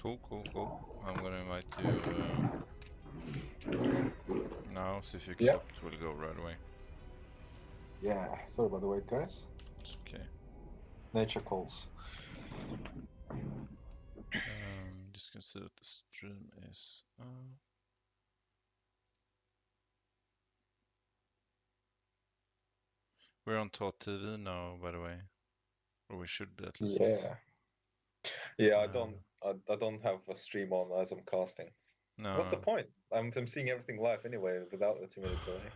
Cool, cool, cool. I'm gonna invite you now, so if you accept, we'll go right away. Yeah, sorry about the wait, guys. It's okay. Nature calls. Just gonna see what the stream is. We're on Tot TV now, by the way, or we should be at least. Yeah. I don't have a stream on as I'm casting. No. What's the point? I'm seeing everything live anyway without a 2-minute delay.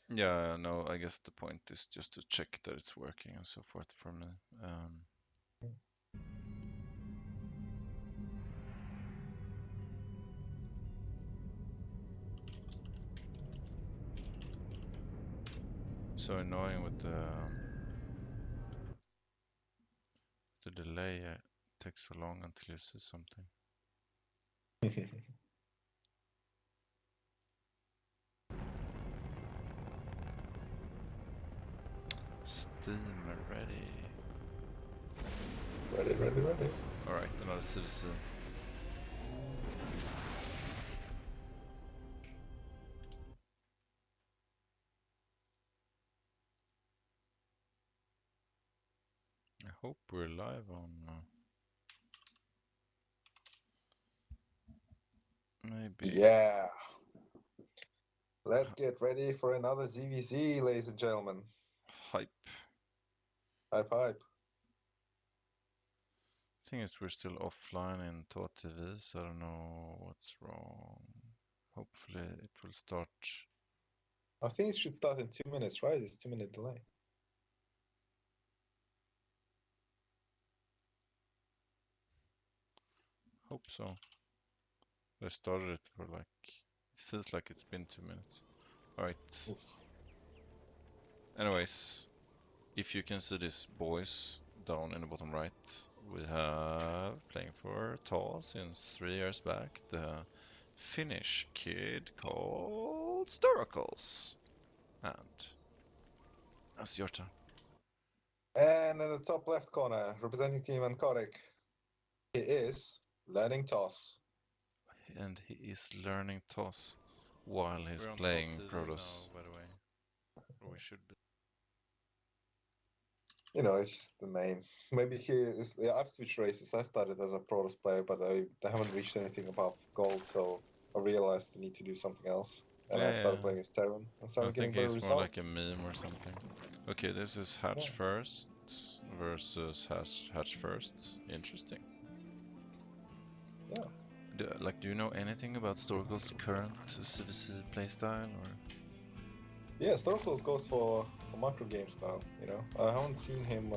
Yeah, no, I guess the point is just to check that it's working and so forth for me. So annoying with the delay. It takes so long until you see something. Steam ready. Ready. Alright, another CVC. I hope we're live on... maybe. Yeah. Let's get ready for another ZVZ, ladies and gentlemen. Hype. Hype. Thing is, we're still offline in Tot TV, so I don't know what's wrong. Hopefully it will start. I think it should start in 2 minutes, right? It's 2-minute delay. Hope so. I started it for like... It feels like it's been 2 minutes. Alright. Anyways, if you can see this, boys, down in the bottom right, we have, playing for Tal since 3 years back, the Finnish kid called Storakles. And that's your turn. And in the top left corner, representing Team Narcotic, he is learning toss. And he is learning toss while he's playing Protoss. By the way, or we should be. You know, it's just the name. Maybe he is. Yeah, I've switched races. I started as a Protoss player, but I haven't reached anything above gold, so I realized I need to do something else. And I started playing as Terran. I started getting better results. More like a meme or something. Okay, this is Hatch First versus Hatch First. Interesting. Yeah. Do you know anything about Storakles' current CVC playstyle, or? Yeah, Storakles goes for macro game style. You know, I haven't seen him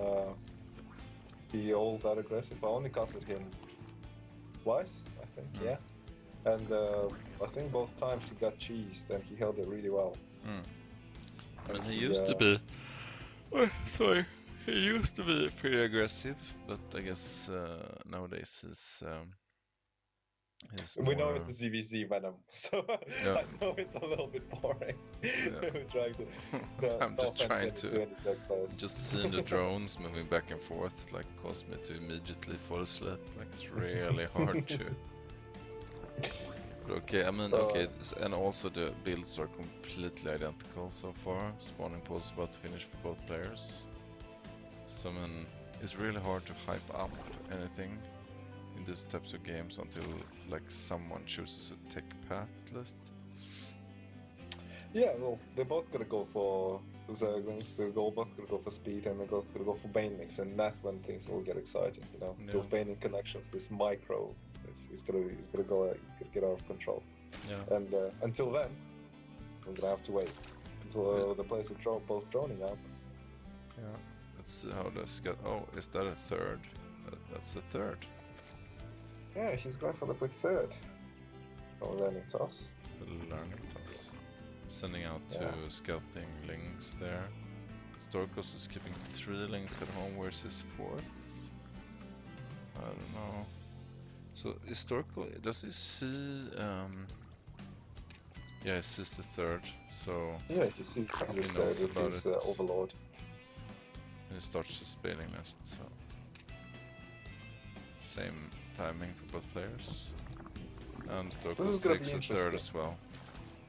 be all that aggressive. I only casted him twice, I think. Yeah, and I think both times he got cheesed and he held it really well. And he used to be. Sorry. He used to be pretty aggressive, but I guess nowadays we know it's a ZVZ Venom, so I know it's a little bit boring. I'm just trying to... Just seeing the drones moving back and forth like caused me to immediately fall asleep. Like it's really hard to... But okay, I mean, okay, and also the builds are completely identical so far. Spawning pool is about to finish for both players. So I mean, it's really hard to hype up anything in these types of games until like someone chooses a tech path at least. Yeah, well, they're both gonna go for Zerglings, they're both gonna go for speed, and they're gonna go for Bane mix, and that's when things will get exciting, you know. Those Bane connections, this micro, he's gonna get out of control. Yeah. And until then, we're gonna have to wait until the players are both droning out. Yeah. Let's see how this got. Oh, is that a third? That's a third. Yeah, he's going for the quick third. Oh, learning toss. The learning toss. Sending out two scouting links there. Storakles is keeping 3 links at home. Where's his 4th? I don't know. So is Storakles, does he see? Yeah, he sees the 3rd. So yeah, he sees the 3rd with his Overlord. And he starts his bailing nest. So same timing for both players. And This is Storakles gonna takes be a third interesting. as well.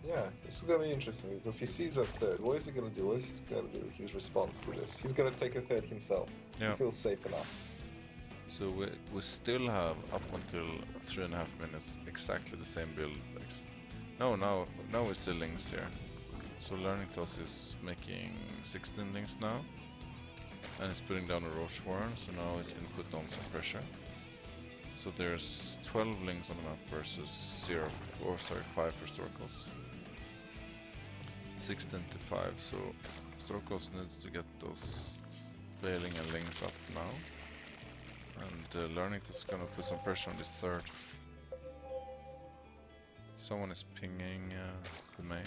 Yeah, this is gonna be interesting because he sees a third. What is he gonna do? What is he gonna do? His response to this? He's gonna take a third himself. Yeah. He feels safe enough. So we still have up until 3.5 minutes exactly the same build. Now we're still links here. So Learning Toss is making 16 links now. And he's putting down a Roach Warren, so now he's gonna put on some pressure. So there's 12 links on the map versus 5 for Storakles. 16 to 5, so Storakles needs to get those Bailing and links up now. And Learning Toss is gonna put some pressure on this third. Someone is pinging the main.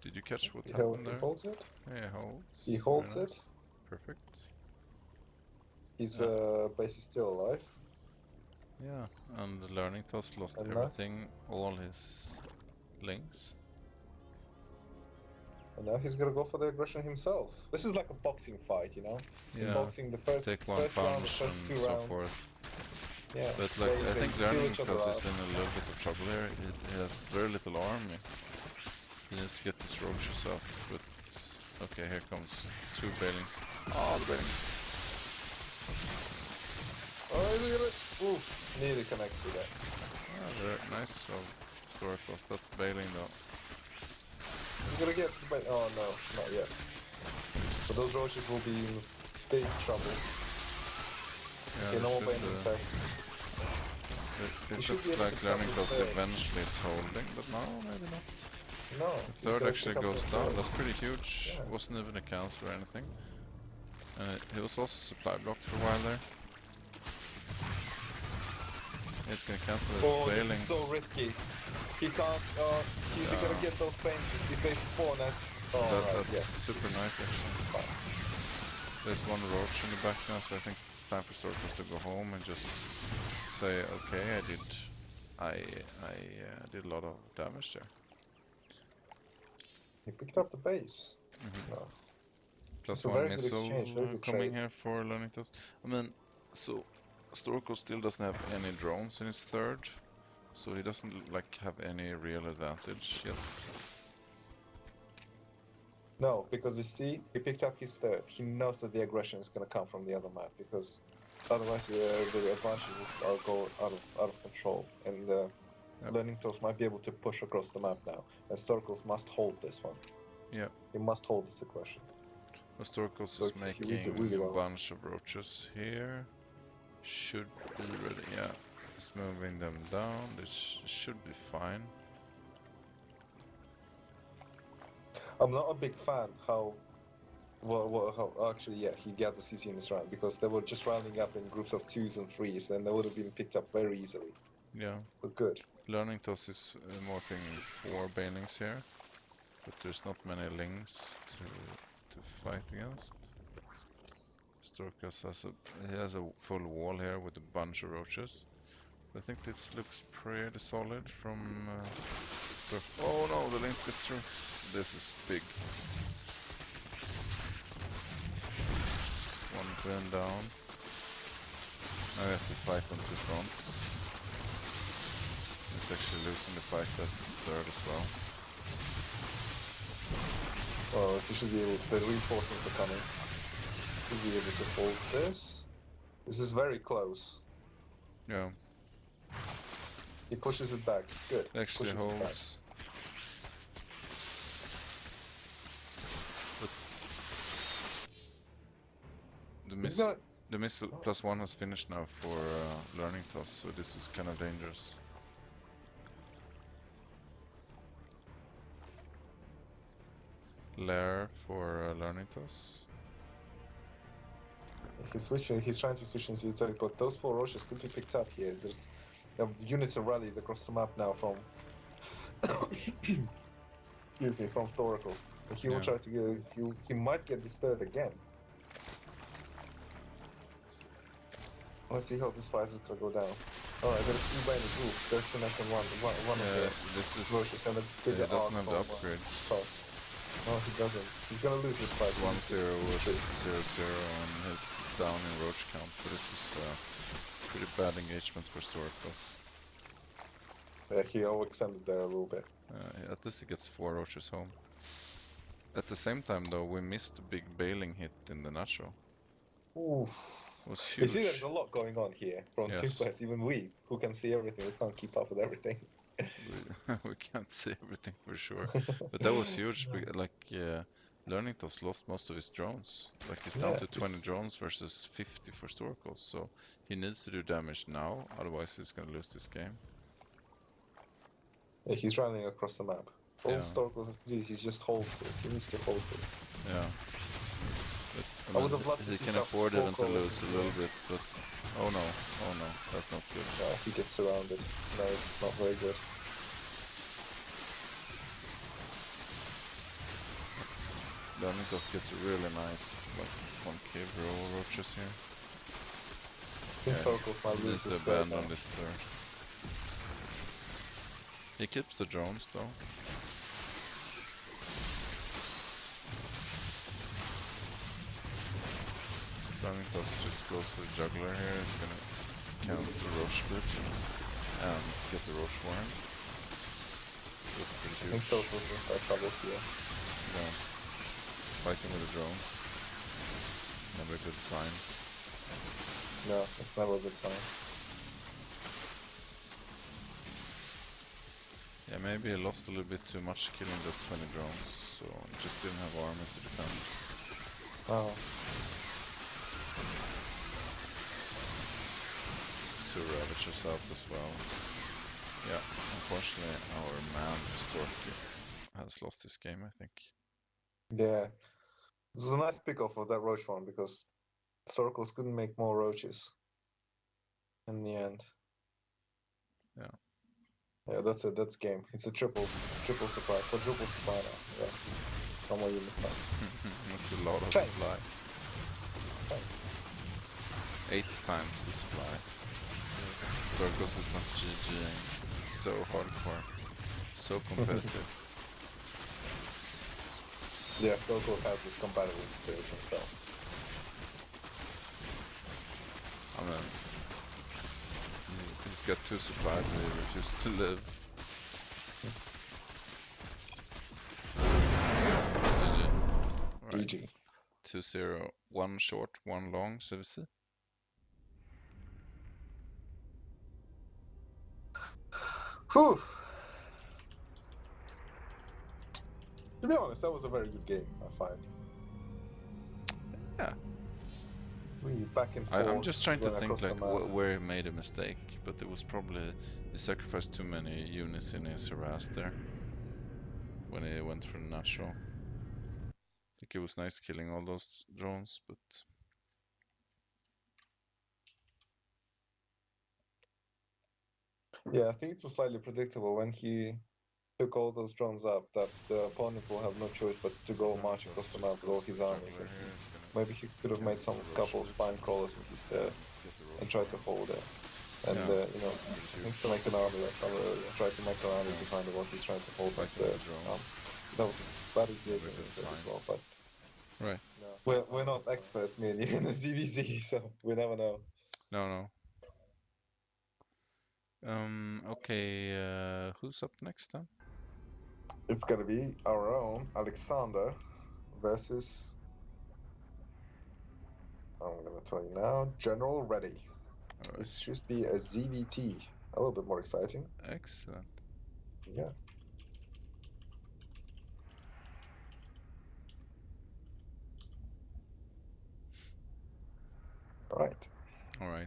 Did you catch what happened there? He holds it. Yeah, he holds. He holds Very it. nice. Perfect. His base is still alive. Yeah, and the Learning Toss lost And everything, all his links. And now he's gonna go for the aggression himself. This is like a boxing fight, you know? Yeah, In boxing, the first take one round, the punch first and 2 so rounds. forth. Yeah, But like, I think kill Learning each other Toss out. is in a little bit of trouble here. He has very little army. He needs to get this roaches out, but okay, here comes 2 bailings. Oh, the bailings. Oh, is he gonna... Oof, nearly connects with that. Ah, very nice of Storakles. That's bailing though. He's gonna get... Oh no, not yet. But those roaches will be in big trouble. Yeah, Okay, no more bailing it, effect. it should be looks able like to Learning cut this Toss third. eventually is holding, but no, maybe not. No. The he's third gonna actually pick up goes the down. third. That's pretty huge. Yeah. Wasn't even a counter or anything. He was also supply blocked for a while there. It's gonna cancel his Oh, bailings. this is so risky. He can't... he's Yeah. gonna get those paintings if they spawn as... Oh, right, That's yeah. super nice actually. There's one roach in the back now, so I think it's time for Storakles to go home and just say, okay, I did a lot of damage there. He picked up the base. No. Plus It's a 1 very good missile exchange, very good coming trade. here for Learning Toss. I mean, so Storakles still doesn't have any drones in his third, so he doesn't like have any real advantage yet. No, because you see, he picked up his third. He knows that the aggression is going to come from the other map, because otherwise the advantages will go out of control, and Learning Toss might be able to push across the map now, and Storakles must hold this one. Yeah. He must hold this aggression. Storakles So is he reads it making really a well. bunch of roaches here. Should be ready, yeah. He's moving them down, this should be fine. I'm not a big fan how actually, yeah, he got the CC in this round, because they were just rounding up in groups of 2s and 3s, and they would have been picked up very easily. Yeah. But good. Learning Toss is morphing 4 bailings here, but there's not many links to fight against. Storakles has a full wall here with a bunch of roaches. I think this looks pretty solid from oh no, the links gets through. This is big. One burn down. Now he has to fight on 2 fronts. He's actually losing the fight at his third as well. Oh, he should be able. The reinforcements are coming. Should be able to hold this. This is very close. Yeah, He pushes it back. Good. it actually Pushes it back. holds. But the missile plus 1 has finished now for Learning Toss, so this is kind of dangerous. Lair for Learning Toss. He's switching. He's trying to switch into attack, but those 4 roaches could be picked up here. There's units are rallied across the map now from. Excuse me, from Storakles. He will try to get. He might get this third again. Let's see how this fight is gonna go down. Oh, I got a few by the roof. There's the next one. One of the this is... roaches and a he bigger doesn't arc have the from upgrades. toss. No, he doesn't. He's gonna lose this fight. It's 1-0 versus 0-0 and he's down in roach count, so this was pretty bad engagement for Storakles. Yeah, he overextended there a little bit. At least he gets 4 roaches home. At the same time though, we missed a big bailing hit in the nacho. Oof. It was You see, huge. there's a lot going on here from Yes. two players. Even we, who can see everything, we can't keep up with everything. We can't see everything for sure, but that was huge. Like Learningtos lost most of his drones. Like he's down Yeah, to 20 drones versus 50 for Storakles, so he needs to do damage now, otherwise he's gonna lose this game. yeah, he's running across the map. All Yeah. Storakles has to do is just holds this. He needs to hold this. Yeah. But, I would have loved to he see can some afford it and to Storakles lose a little bit, but oh no, that's not good. He gets surrounded. No, it's not very good. Learningtos gets a really nice like concave row of roaches here. Storakles might He lose needs to this third abandon now. this third. He keeps the drones though. Learningtos just goes for the juggler here. He's gonna cancel roach split and get the roach warren. That's pretty I think huge. Storakles will start trouble here. Yeah. He's fighting with the drones. Never a good sign. No, it's never a good sign. Yeah, maybe he lost a little bit too much killing those 20 drones, so just didn't have armor to defend. Oh. 2 Ravagers out as well. Yeah, unfortunately our man Storky has lost this game, I think. Yeah. This is a nice pick-off of that roach one because Storakles couldn't make more roaches in the end. Yeah. Yeah, that's it. That's game. It's a triple supply. Quadruple supply now. Yeah. Some more units now. That's a lot of Thanks. supply. 8 times the supply. Storakles is not GGing. It's so hardcore. So competitive. Yeah, Storakles has this competitive spirit himself. I mean, he's got 2 supply, but he refuses to live. GG. Right. GG. 2-0. 1 short, 1 long, CVC. Whew. To be honest, that was a very good game, I find. Yeah. We back and forth. I'm just trying to going think across the like map. where he made a mistake, but it was probably he sacrificed too many units in his harass there when he went for the natural. I think it was nice killing all those drones, but Yeah, I think it was slightly predictable when he took all those drones up that the opponent will have no choice but to go march across the map with all his armies. And maybe he could have made some couple of spine crawlers instead and tried to hold it. And you know, needs to make an army like try to make an army behind what he's trying to hold. But that was a bad engagement as well. But right, we're not experts, me and you, in the ZVZ, so we never know. no. Okay, who's up next then? It's gonna be our own Alexander versus. I'm gonna tell you now, General Ready. All right. This should be a ZVT. A little bit more exciting. Excellent. Yeah. All right. All right.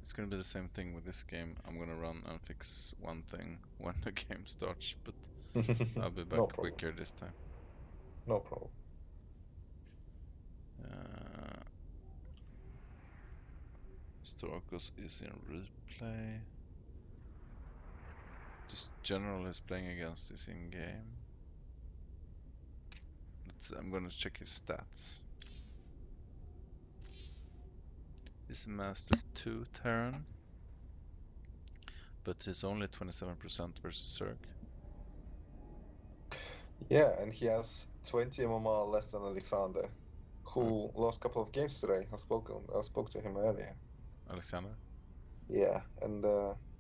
It's gonna be the same thing with this game. I'm gonna run and fix one thing when the game starts, but I'll be back No problem. quicker this time. No problem. Storakles is in replay. Just General is playing against this in game. I'm gonna check his stats. He's Master 2 Terran. But he's only 27% versus Zerg. Yeah, and he has 20 MMR less than Alexander, who lost a couple of games today. I spoke to him earlier. Alexander? Yeah, and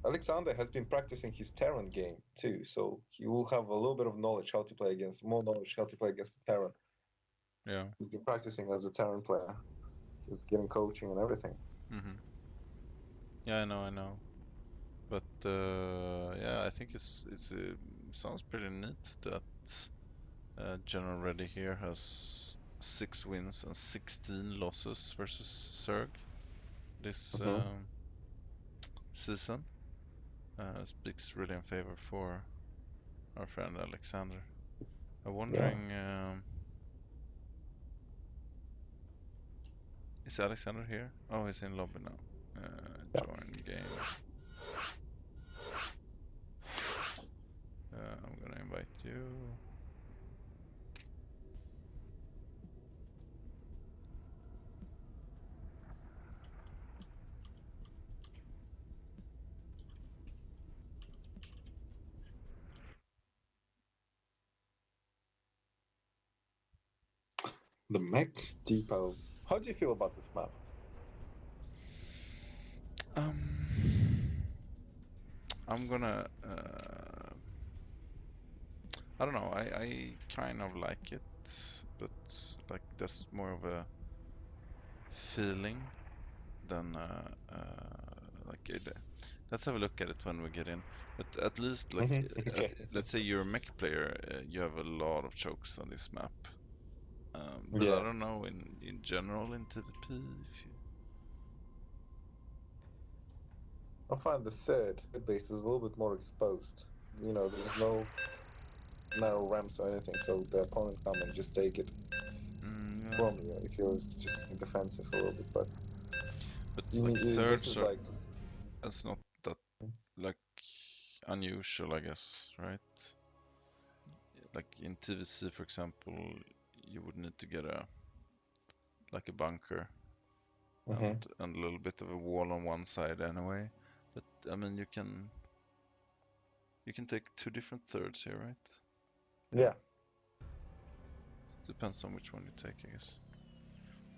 Alexander has been practicing his Terran game too, so he will have a little bit of knowledge how to play against, more knowledge how to play against the Terran. Yeah. He's been practicing as a Terran player. He's getting coaching and everything. Yeah, I know. But yeah, I think it sounds pretty neat that General Ready here has 6 wins and 16 losses versus Zerg this season. Speaks really in favor for our friend Alexander. I'm wondering, is Alexander here? Oh, he's in lobby now. Yeah. Join game. I'm gonna invite you. The Mech Depot. How do you feel about this map? I'm gonna. I don't know. I kind of like it, but like that's more of a feeling than like it. Let's have a look at it when we get in. But at least, like, Okay. let's say you're a mech player, you have a lot of chokes on this map. But Yeah. I don't know in general in TVP if you. I find the third base is a little bit more exposed. You know, there's no narrow ramps or anything, so the opponent come and just take it from you if you're just defensive a little bit. But you like need, this thirds is are, like, it's not that like unusual, I guess, right? Like in TVC, for example, you would need to get a like a bunker and a little bit of a wall on one side anyway. But I mean, you can take 2 different thirds here, right? yeah. Depends on which one you take, I guess.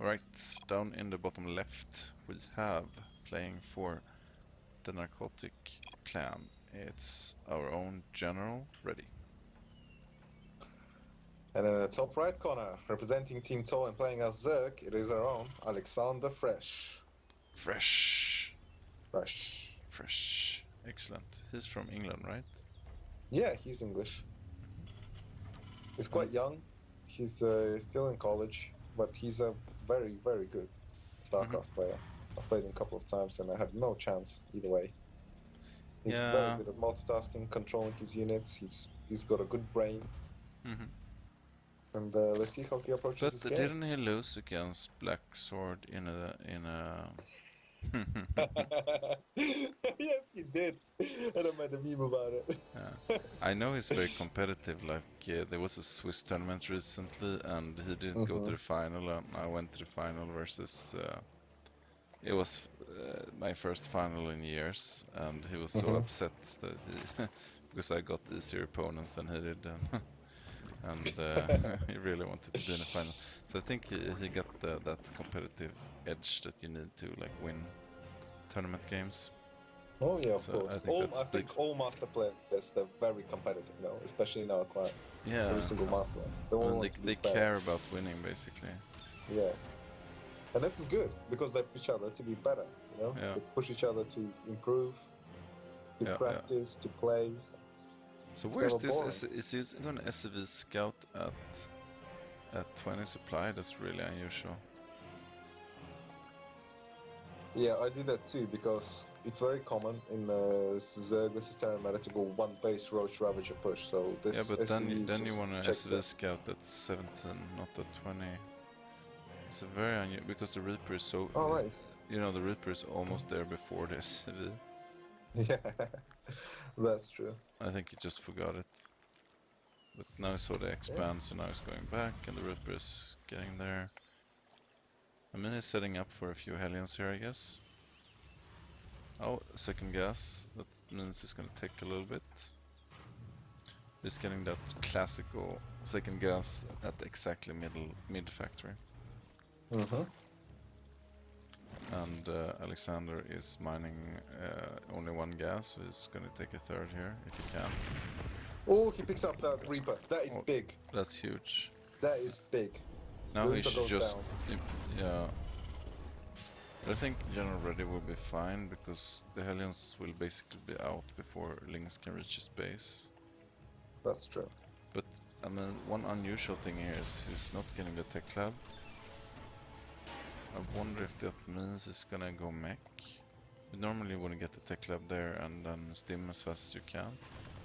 Alright, down in the bottom left, we have playing for the Narcotic clan. It's our own general, ready. And in the top right corner, representing Team Toe and playing as Zerg, it is our own Alexander Fresh. Fresh. Fresh. Fresh. Excellent. He's from England, right? Yeah, he's English. He's quite young. He's still in college, but he's a very, very good Starcraft player. I've played him a couple of times and I had no chance either way. He's very good at multitasking, controlling his units. He's got a good brain. And let's see how he approaches his But game. didn't he lose against Blackxored in a Yes, he did. And I made a meme about it. I know he's very competitive. Like there was a Swiss tournament recently, and he didn't go to the final, and I went to the final versus. It was my first final in years, and he was so upset that because I got easier opponents than he did, and he really wanted to be in the final. So I think he got that competitive edge that you need to like win tournament games. Oh yeah, of So course. I think all master players, they're very competitive, you know, especially in our client. Yeah. Every single master. They care about winning, basically. Yeah. And that's good, because they push each other to be better, you know? Yeah. They push each other to improve, to practice, to play. So where's this? Is he going to SCV scout at 20 supply? That's really unusual. Yeah, I did that too, because it's very common in the Zerg versus Terran meta to go one base Roach Ravager push, so this yeah, but SCV then you want to SCV scout at 17, not at 20. It's a very unusual, because the Reaper is so... Oh, right. You know, the Reaper is almost there before the SCV. Yeah, that's true. I think he just forgot it. But now he saw the expand, so now he's going back, and the Reaper is getting there. I mean, he's setting up for a few Hellions here, I guess. Oh, second gas. That means it's gonna take a little bit. He's getting that classical second gas at exactly mid factory. Mm-hmm. And Alexander is mining only one gas, so he's gonna take a third here if he can. Oh, he picks up that Reaper. That is big. That's huge. That is big. Now The he Reaper should goes just, down. yeah. I think General Ready will be fine because the Hellions will basically be out before Lynx can reach his base. That's true. But I mean, one unusual thing here is he's not getting the tech lab. I wonder if that means it's gonna go mech. You normally want to get the tech lab there and then stim as fast as you can.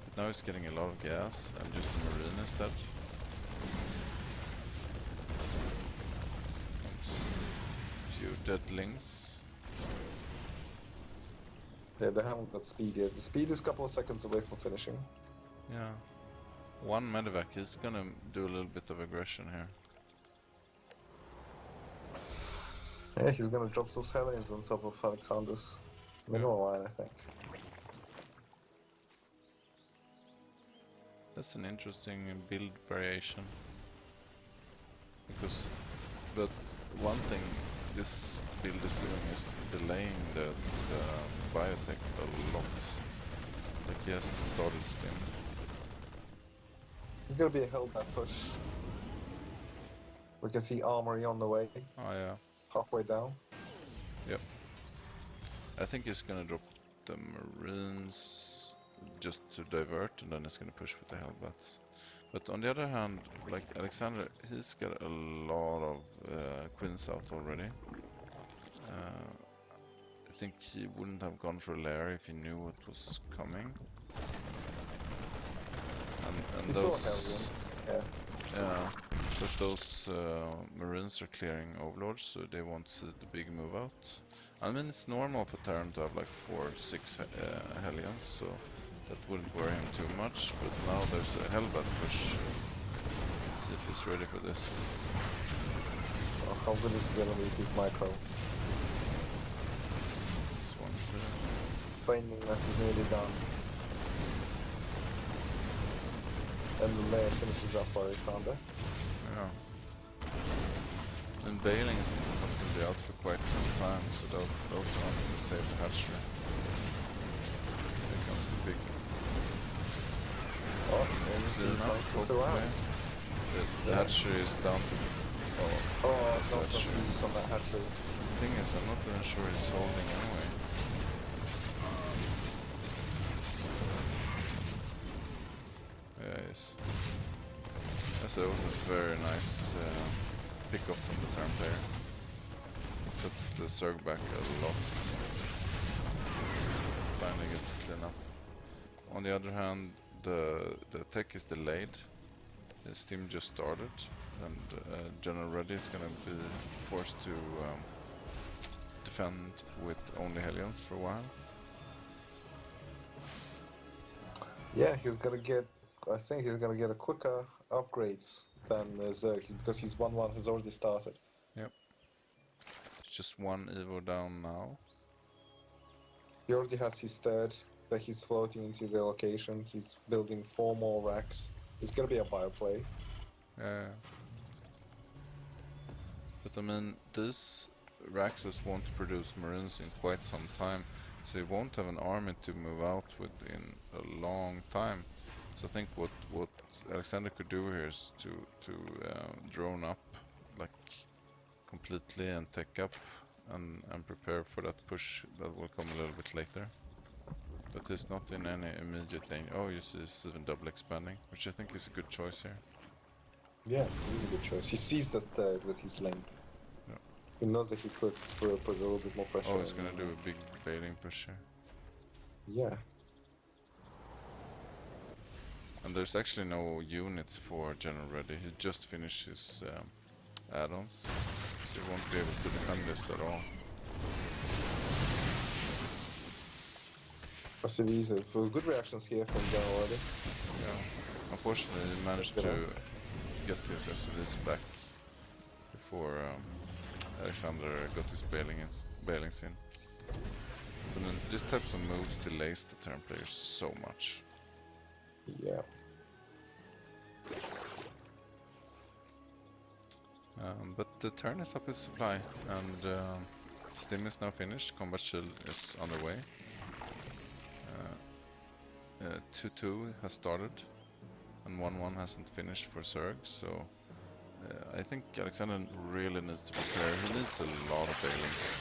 But now he's getting a lot of gas and just a marine instead. Comes a few dead lings. Yeah, they haven't got speed yet. The speed is a couple of seconds away from finishing. Yeah. One medevac, he's gonna do a little bit of aggression here. Yeah, he's gonna drop those Hellions on top of Alexander's mineral line, I think. That's an interesting build variation. But one thing this build is doing is delaying the biotech a lot. Like he hasn't started stim. It's gonna be a Hellbat push. We can see Armory on the way, Oh yeah. halfway down. Yep. I think he's gonna drop the Marines just to divert, and then he's gonna push with the Hellbats. But on the other hand, like Alexander, he's got a lot of Queens out already. I think he wouldn't have gone for Lair if he knew what was coming. And He those, saw Hellions, yeah. yeah, but those Marines are clearing Overlords, so they won't see the big move out. I mean, it's normal for Terran to have like 4 or 6 Hellions, so that wouldn't worry him too much. But now there's a Hellbat push. Let's see if he's ready for this. Oh, how good is he gonna be with micro? This one there. Binding mess is nearly done. And the layer finishes up for Alexander. Yeah. And Bailing is not going to be out for quite some time, so those aren't going to save the hatchery. Here comes the big. Oh, and So the hatchery is down to. oh, no confuses on that hatchery. The thing is, I'm not even sure he's holding anyway. Yeah, he is. Yeah, so that was a very nice pick-up from the turn player. Sets the Zerg back a lot. Finally gets clean up. On the other hand, the tech is delayed. The steam just started, and General Ready is gonna be forced to defend with only Hellions for a while. Yeah, he's gonna get. I think he's gonna get a quicker upgrades than Zerg because his 1-1 has already started. Yep. It's just one Evo down now. He already has his third that he's floating into the location. He's building 4 more racks. It's gonna be a bioplay. Yeah. But I mean, this Raxus won't produce Marines in quite some time, so he won't have an army to move out with in a long time. So I think what Alexander could do here is to drone up like completely and tech up and prepare for that push that will come a little bit later. But he's not in any immediate danger. Oh, you see he's even double expanding, which I think is a good choice here. Yeah, it is a good choice. He sees the third with his lane. Yeah. He knows that he could put a little bit more pressure. Oh, he's gonna do a big bailing push here. Yeah. And there's actually no units for General Ready. He just finished his add-ons, so he won't be able to defend this at all. That's it easy. Good reactions here from General Ready. Yeah. Unfortunately, he managed to get his SCVs back before Alexander got his bailings in. But then this types of moves delays the turn players so much. Yeah. But the turn is up his supply, and Stim is now finished. Combat Shield is underway. 2-2 has started, and 1-1 hasn't finished for Zerg, so I think Alexander really needs to prepare. He needs a lot of bailings,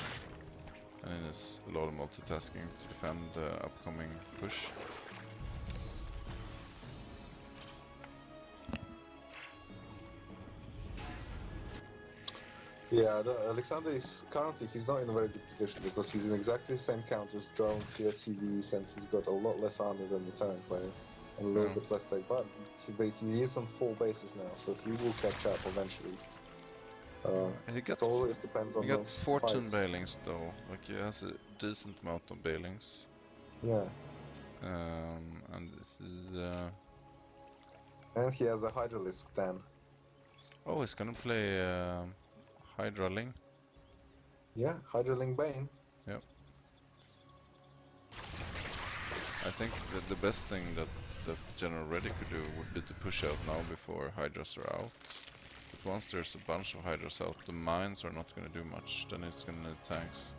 and he needs a lot of multitasking to defend the upcoming push. Yeah, Alexander is currently, he's not in a very good position because he's in exactly the same count as drones, CSCVs, and he's got a lot less army than the Terran player. And a little bit less tech, but he is on 4 bases now, so he will catch up eventually. It always depends on he got those 14 fights. bailings though, like he has a decent amount of bailings. Yeah. And And he has a Hydralisk then. oh, he's gonna play Hydraling. Yeah, Hydraling Bane. Yep. I think that the best thing that General Reddy could do would be to push out now before Hydras are out. But once there's a bunch of Hydras out, the mines are not gonna do much, then it's gonna need tanks.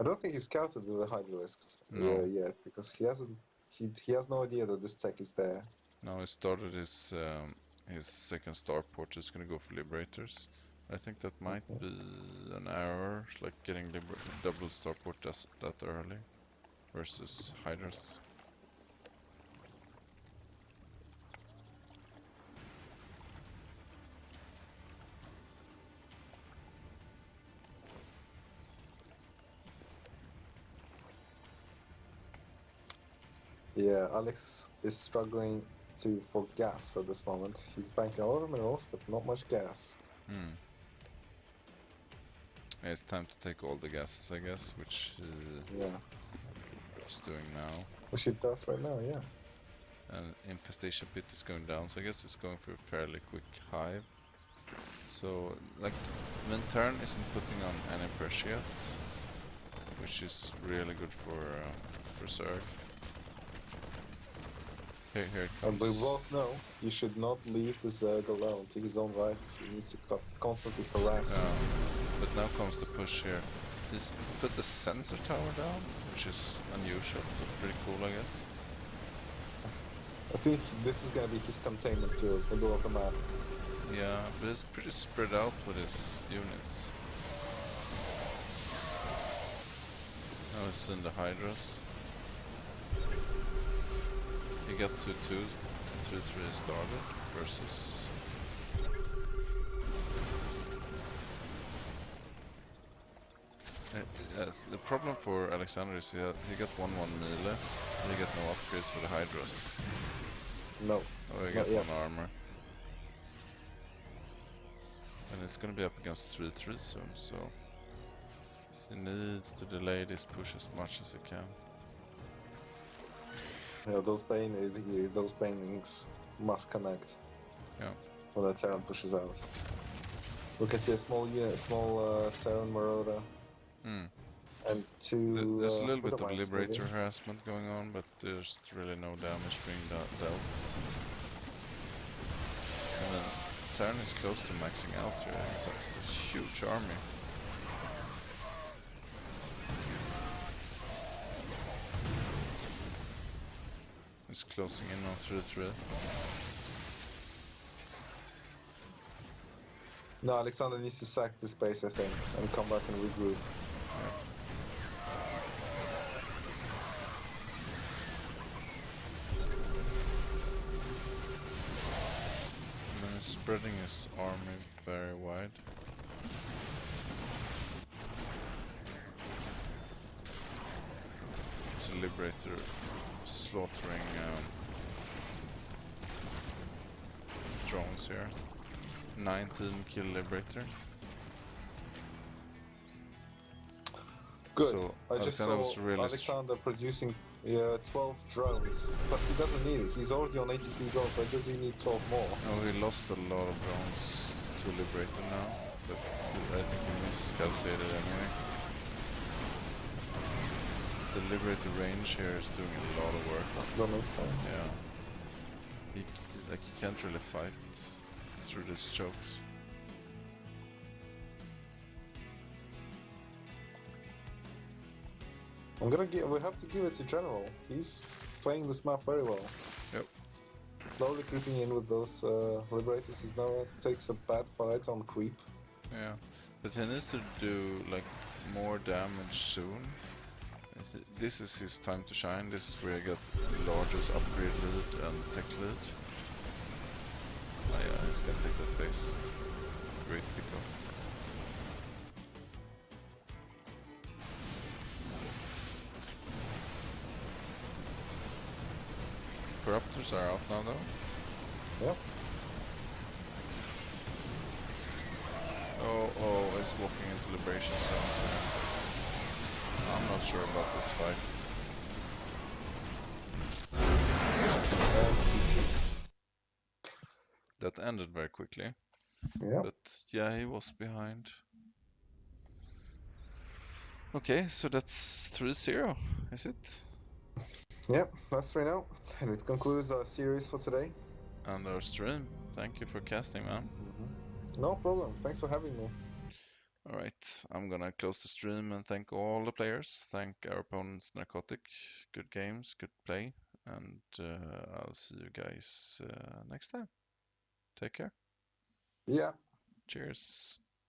I don't think he's scouted with the Hydralisks No. yet, because he has no idea that this tech is there. Now he started his second starport, he's gonna go for Liberators. I think that might be an error, like getting double starport that early versus Hydras. Yeah, Alex is struggling for gas at this moment. He's banking a lot of minerals, but not much gas. Yeah, it's time to take all the gases, I guess, which he's doing now. Which it does right now, yeah. And Infestation Pit is going down, so I guess it's going for a fairly quick hive. So, like, Minturn isn't putting on any pressure yet, which is really good for Zerg. Here it comes. And we both know you should not leave the Zerg alone to his own devices. He needs to constantly harass. But now comes the push here. He's put the sensor tower down, which is unusual, but pretty cool, I guess. I think this is gonna be his containment field, middle of the map. Yeah, but it's pretty spread out with his units. Now it's in the Hydras. He got 2-2, 3-3 started versus... the problem for Alexander is he got 1-1 melee, and he got no upgrades for the Hydras. No. Oh, he got 1 armor. And it's gonna be up against 3-3 soon, so... he needs to delay this push as much as he can. Yeah, those banelings must connect. Yeah. When the Terran pushes out. We can see a small unit, Terran Marauder. And 2... There's a little bit of Mines, Liberator maybe. harassment going on, but there's really no damage being dealt. And then Terran is close to maxing out here. It's a huge army. He's closing in on 3-3. No, Alexander needs to sack this base, I think, and come back and regroup. And then he's spreading his army very wide. It's a Liberator slaughtering drones here. 19 kill Liberator. Good. So I just saw Alexander was really Alexander producing 12 drones, but he doesn't need it. He's already on 83 drones. Why does he need 12 more? Oh, he lost a lot of drones to Liberator now, but I think he miscalculated anyway. the liberator range here is doing a lot of work. Don't make sense. Yeah. He can't really fight through these chokes. We have to give it to General. He's playing this map very well. Yep. Slowly creeping in with those liberators. He's now takes a bad fight on creep. Yeah, but he needs to do like more damage soon. This is his time to shine. This is where he got the largest upgrade lead and tech lead. Oh yeah, he's gonna take that base. Great pickup. Corruptors are out now though. Yep. Oh, he's walking into liberation zones here. I'm not sure about this fight. That ended very quickly. Yeah. But yeah, he was behind. Okay, so that's 3-0, is it? Yep, that's 3-0. And it concludes our series for today. And our stream. Thank you for casting, man. No problem. Thanks for having me. Alright, I'm gonna close the stream and thank all the players. Thank our opponents, Narcotic. Good games, good play. And I'll see you guys next time. Take care. Yeah. Cheers.